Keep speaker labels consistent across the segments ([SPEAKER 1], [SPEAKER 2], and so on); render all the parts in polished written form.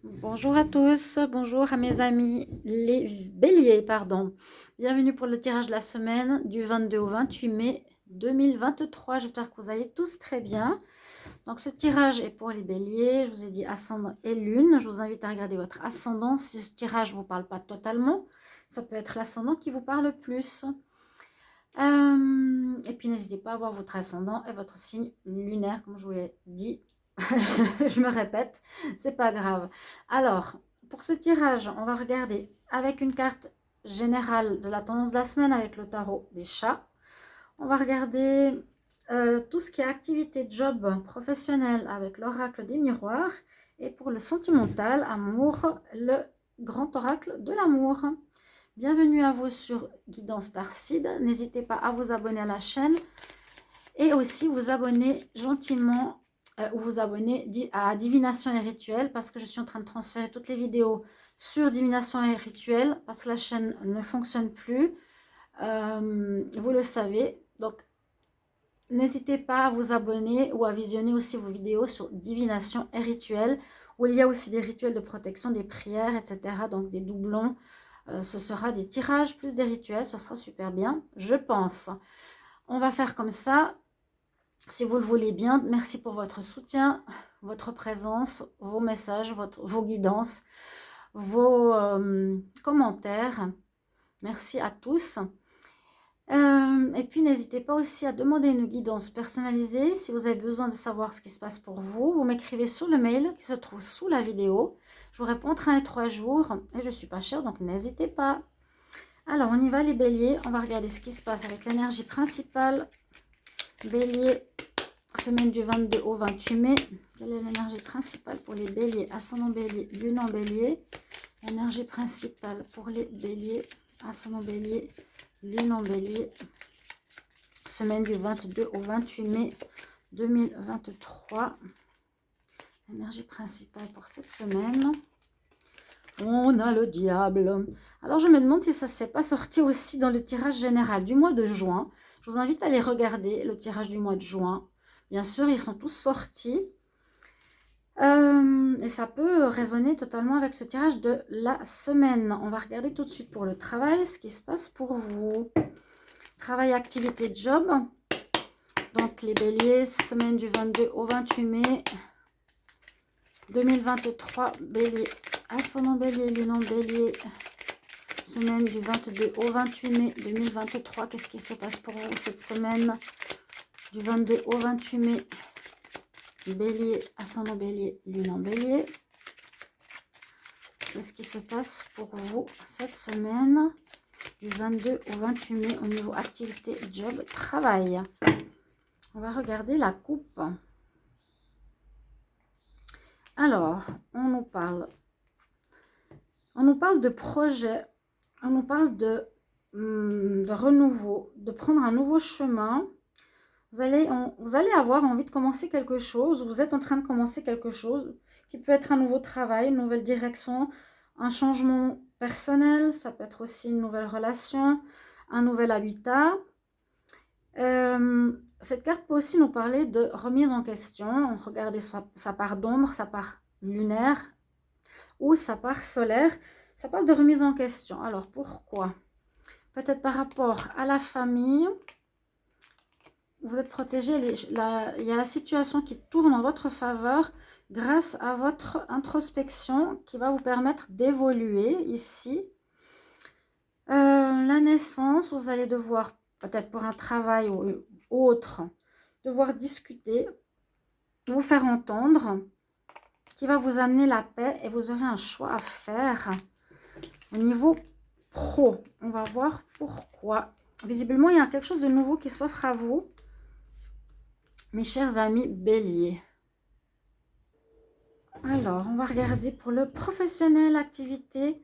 [SPEAKER 1] Bonjour à tous, bonjour à mes amis les béliers, pardon. Bienvenue pour le tirage de la semaine du 22 au 28 mai 2023. J'espère que vous allez tous très bien. Donc ce tirage est pour les béliers, je vous ai dit ascendant et lune. Je vous invite à regarder votre ascendant. Si ce tirage ne vous parle pas totalement, ça peut être l'ascendant qui vous parle le plus. Et puis n'hésitez pas à voir votre ascendant et votre signe lunaire, comme je vous l'ai dit. Je me répète, c'est pas grave. Alors, pour ce tirage, on va regarder avec une carte générale de la tendance de la semaine avec le tarot des chats. On va regarder tout ce qui est activité, job, professionnel avec l'oracle des miroirs. Et pour le sentimental, amour, le grand oracle de l'amour. Bienvenue à vous sur Guidance Starseed. N'hésitez pas à vous abonner à la chaîne et aussi vous abonner gentiment ou vous abonner à Divination et Rituel parce que je suis en train de transférer toutes les vidéos sur Divination et Rituel parce que la chaîne ne fonctionne plus. Vous le savez. Donc, n'hésitez pas à vous abonner ou à visionner aussi vos vidéos sur Divination et Rituel où il y a aussi des rituels de protection, des prières, etc. Donc, des doublons. Ce sera des tirages plus des rituels. Ce sera super bien, je pense. On va faire comme ça. Si vous le voulez bien, merci pour votre soutien, votre présence, vos messages, vos guidances, vos commentaires. Merci à tous. Et puis, n'hésitez pas aussi à demander une guidance personnalisée. Si vous avez besoin de savoir ce qui se passe pour vous, vous m'écrivez sur le mail qui se trouve sous la vidéo. Je vous réponds entre 1 et 3 jours. Et je ne suis pas chère, donc n'hésitez pas. Alors, on y va les béliers. On va regarder ce qui se passe avec l'énergie principale. Bélier, semaine du 22 au 28 mai. Quelle est l'énergie principale pour les béliers? Ascendant bélier, lune en bélier. Énergie principale pour les béliers, ascendant bélier, lune en bélier. Semaine du 22 au 28 mai 2023. Énergie principale pour cette semaine. On a le diable. Alors je me demande si ça ne s'est pas sorti aussi dans le tirage général du mois de juin. Je vous invite à aller regarder le tirage du mois de juin. Bien sûr, ils sont tous sortis. Et ça peut résonner totalement avec ce tirage de la semaine. On va regarder tout de suite pour le travail, ce qui se passe pour vous. Travail, activité, job. Donc les béliers, semaine du 22 au 28 mai 2023. Bélier, ascendant bélier, lune en bélier. Semaine du 22 au 28 mai 2023. Qu'est-ce qui se passe pour vous cette semaine du 22 au 28 mai? Bélier, ascendant bélier, lune en bélier. Qu'est-ce qui se passe pour vous cette semaine du 22 au 28 mai au niveau activité, job, travail? On va regarder la coupe. Alors, on nous parle de projet, on nous parle de renouveau, de prendre un nouveau chemin. Vous allez avoir envie de commencer quelque chose, vous êtes en train de commencer quelque chose qui peut être un nouveau travail, une nouvelle direction, un changement personnel, ça peut être aussi une nouvelle relation, un nouvel habitat. Cette carte peut aussi nous parler de remise en question. Regardez sa part d'ombre, sa part lunaire ou sa part solaire. Ça parle de remise en question. Alors pourquoi? Peut-être par rapport à la famille. Vous êtes protégé, il y a la situation qui tourne en votre faveur grâce à votre introspection qui va vous permettre d'évoluer ici. La naissance, vous allez devoir, peut-être pour un travail ou autre, devoir discuter, vous faire entendre, qui va vous amener la paix et vous aurez un choix à faire au niveau pro. On va voir pourquoi. Visiblement, il y a quelque chose de nouveau qui s'offre à vous. Mes chers amis béliers. Alors, on va regarder pour le professionnel, activité.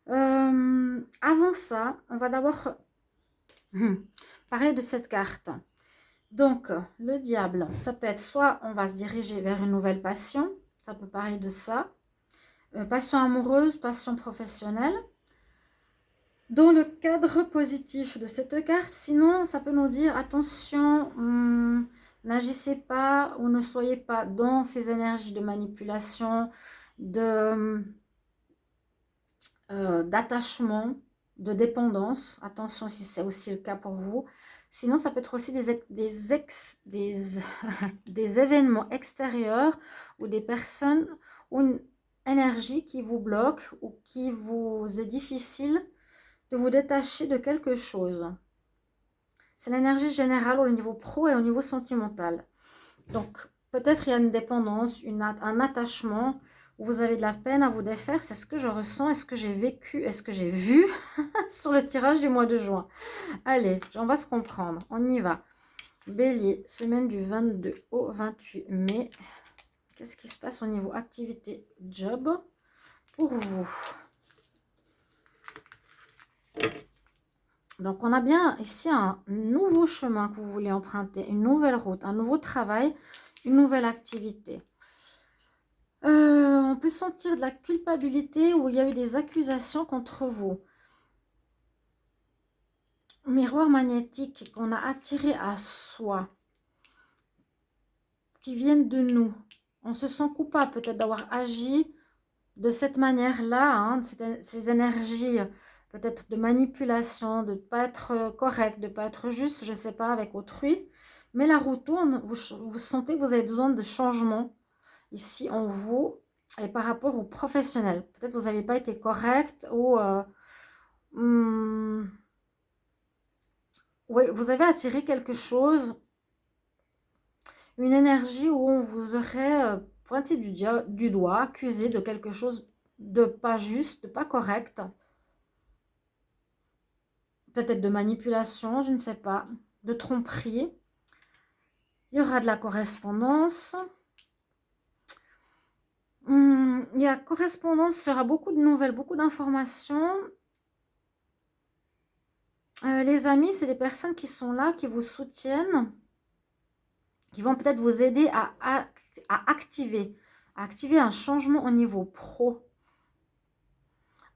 [SPEAKER 1] Avant ça, on va d'abord parler de cette carte. Donc, le diable, ça peut être soit on va se diriger vers une nouvelle passion. Ça peut parler de ça. Passion amoureuse, passion professionnelle. Dans le cadre positif de cette carte, sinon, ça peut nous dire attention... n'agissez pas ou ne soyez pas dans ces énergies de manipulation d'attachement, de dépendance. Attention si c'est aussi le cas pour vous. Sinon, ça peut être aussi des événements extérieurs ou des personnes ou une énergie qui vous bloque ou qui vous est difficile de vous détacher de quelque chose. C'est l'énergie générale au niveau pro et au niveau sentimental. Donc, peut-être il y a une dépendance, un attachement où vous avez de la peine à vous défaire. C'est ce que je ressens et ce que j'ai vécu et ce que j'ai vu sur le tirage du mois de juin. Allez, on va se comprendre. On y va. Bélier, semaine du 22 au 28 mai. Qu'est-ce qui se passe au niveau activité job pour vous? Donc, on a bien ici un nouveau chemin que vous voulez emprunter, une nouvelle route, un nouveau travail, une nouvelle activité. On peut sentir de la culpabilité où il y a eu des accusations contre vous. Miroir magnétique qu'on a attiré à soi, qui viennent de nous. On se sent coupable peut-être d'avoir agi de cette manière-là, hein, ces énergies peut-être de manipulation, de ne pas être correct, de ne pas être juste, je ne sais pas, avec autrui. Mais la roue tourne, vous sentez que vous avez besoin de changement ici en vous et par rapport aux professionnels. Peut-être que vous n'avez pas été correct ou oui, vous avez attiré quelque chose, une énergie où on vous aurait pointé du doigt, accusé de quelque chose de pas juste, de pas correct. Peut-être de manipulation, je ne sais pas, de tromperie. Il y aura de la correspondance. Il y a correspondance, il y aura beaucoup de nouvelles, beaucoup d'informations. Les amis, c'est des personnes qui sont là, qui vous soutiennent, qui vont peut-être vous aider à activer un changement au niveau pro.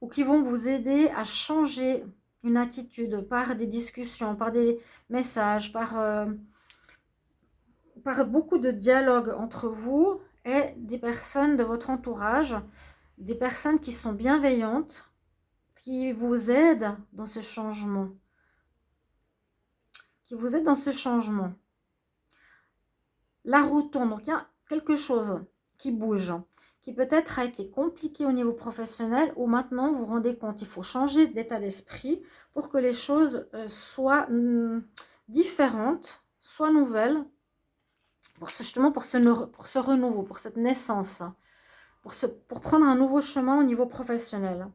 [SPEAKER 1] Ou qui vont vous aider à changer une attitude par des discussions, par des messages, par beaucoup de dialogue entre vous et des personnes de votre entourage, des personnes qui sont bienveillantes, qui vous aident dans ce changement. La roue tourne, donc il y a quelque chose qui bouge, qui peut-être a été compliqué au niveau professionnel, où maintenant vous vous rendez compte, il faut changer d'état d'esprit pour que les choses soient différentes, soient nouvelles, justement pour ce renouveau, pour cette naissance, pour prendre un nouveau chemin au niveau professionnel.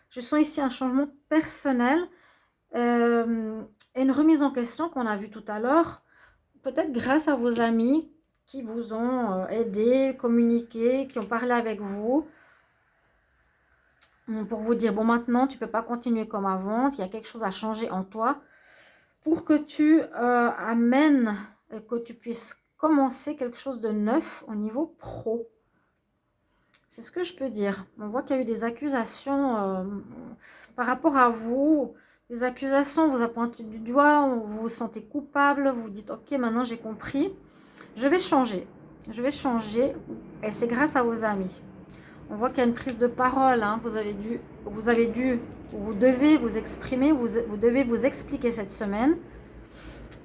[SPEAKER 1] Je sens ici un changement personnel et une remise en question qu'on a vu tout à l'heure, peut-être grâce à vos amis qui vous ont aidé, communiqué, qui ont parlé avec vous pour vous dire, bon maintenant tu ne peux pas continuer comme avant, il y a quelque chose à changer en toi pour que tu amènes, que tu puisses commencer quelque chose de neuf au niveau pro. C'est ce que je peux dire. On voit qu'il y a eu des accusations par rapport à vous. Des accusations, on vous a pointé du doigt, vous vous sentez coupable, vous vous dites, ok, maintenant j'ai compris. Je vais changer. Et c'est grâce à vos amis. On voit qu'il y a une prise de parole. Hein. Vous devez vous exprimer, vous devez vous expliquer cette semaine.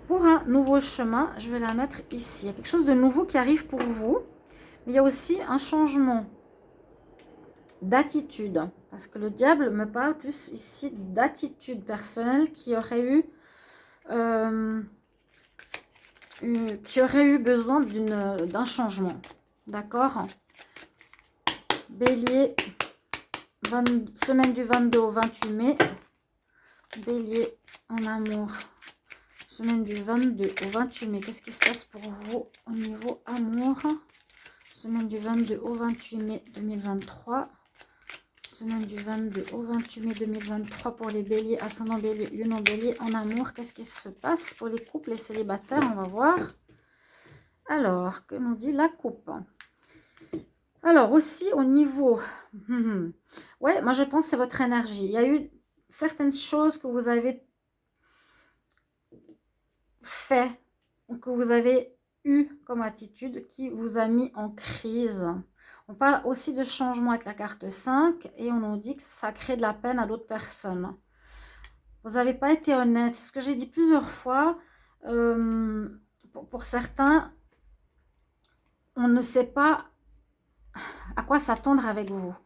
[SPEAKER 1] Pour un nouveau chemin, je vais la mettre ici. Il y a quelque chose de nouveau qui arrive pour vous. Mais il y a aussi un changement d'attitude. Parce que le diable me parle plus ici d'attitude personnelle qui aurait eu besoin d'un changement. D'accord? Bélier, semaine du 22 au 28 mai. Bélier en amour. Semaine du 22 au 28 mai. Qu'est-ce qui se passe pour vous au niveau amour? Semaine du 22 au 28 mai 2023. Semaine du 22 au 28 mai 2023 pour les béliers, ascendant bélier, lune en bélier, en amour. Qu'est-ce qui se passe pour les couples et célibataires? On va voir. Alors, que nous dit la coupe? Alors, aussi au niveau... ouais, moi je pense que c'est votre énergie. Il y a eu certaines choses que vous avez fait, que vous avez eu comme attitude qui vous a mis en crise. On parle aussi de changement avec la carte 5 et on nous dit que ça crée de la peine à d'autres personnes. Vous n'avez pas été honnête. C'est ce que j'ai dit plusieurs fois. Pour certains, on ne sait pas à quoi s'attendre avec vous.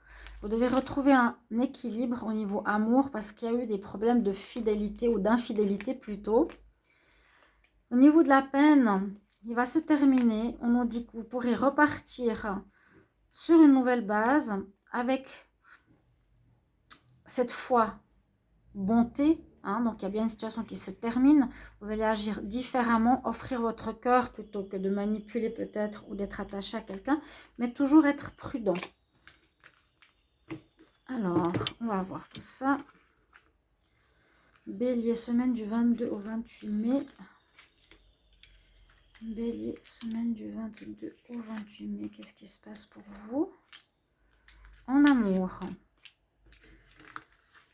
[SPEAKER 1] Vous devez retrouver un équilibre au niveau amour parce qu'il y a eu des problèmes de fidélité ou d'infidélité plutôt. Au niveau de la peine, il va se terminer. On nous dit que vous pourrez repartir sur une nouvelle base avec cette fois bonté. Donc, il y a bien une situation qui se termine. Vous allez agir différemment, offrir votre cœur plutôt que de manipuler peut-être ou d'être attaché à quelqu'un, mais toujours être prudent. Alors, on va voir tout ça. Bélier, semaine du 22 au 28 mai. Bélier, semaine du 22 au 28 mai. Qu'est-ce qui se passe pour vous en amour?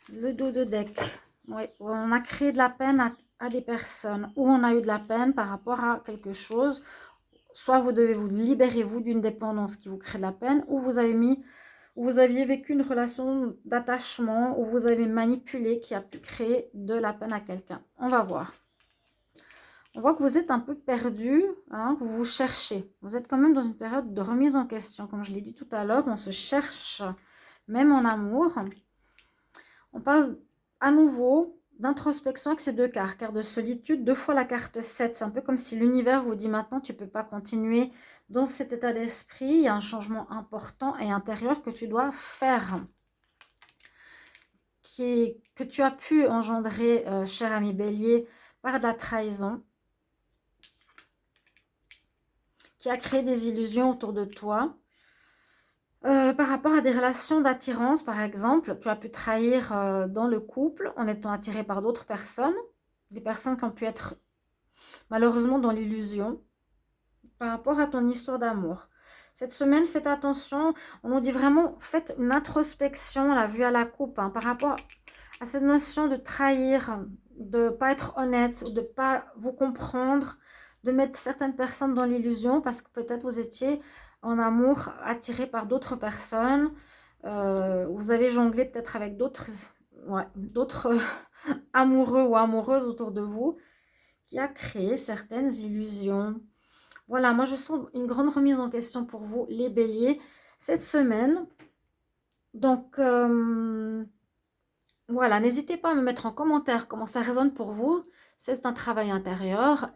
[SPEAKER 1] Le dos de deck. Oui, on a créé de la peine à des personnes. Ou on a eu de la peine par rapport à quelque chose. Soit vous devez vous libérer, vous, d'une dépendance qui vous crée de la peine. Ou vous aviez vécu une relation d'attachement. Ou vous avez manipulé qui a pu créer de la peine à quelqu'un. On va voir. On voit que vous êtes un peu perdu, que vous vous cherchez. Vous êtes quand même dans une période de remise en question. Comme je l'ai dit tout à l'heure, on se cherche, même en amour. On parle à nouveau d'introspection avec ces deux cartes. Carte de solitude, 2 fois la carte 7. C'est un peu comme si l'univers vous dit maintenant, tu ne peux pas continuer dans cet état d'esprit. Il y a un changement important et intérieur que tu dois faire. Que tu as pu engendrer, cher ami Bélier, par de la trahison. Qui a créé des illusions autour de toi. Par rapport à des relations d'attirance, par exemple, tu as pu trahir dans le couple en étant attiré par d'autres personnes. Des personnes qui ont pu être malheureusement dans l'illusion par rapport à ton histoire d'amour. Cette semaine, faites attention. On nous dit vraiment, faites une introspection, la vue à la coupe, par rapport à cette notion de trahir, de ne pas être honnête, ou de ne pas vous comprendre, de mettre certaines personnes dans l'illusion parce que peut-être vous étiez en amour attiré par d'autres personnes. Vous avez jonglé peut-être avec d'autres amoureux ou amoureuses autour de vous qui a créé certaines illusions. Voilà, moi je sens une grande remise en question pour vous, les béliers, cette semaine. Donc, voilà, n'hésitez pas à me mettre en commentaire comment ça résonne pour vous. C'est un travail intérieur.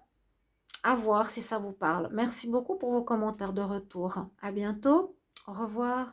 [SPEAKER 1] À voir si ça vous parle. Merci beaucoup pour vos commentaires de retour. À bientôt. Au revoir.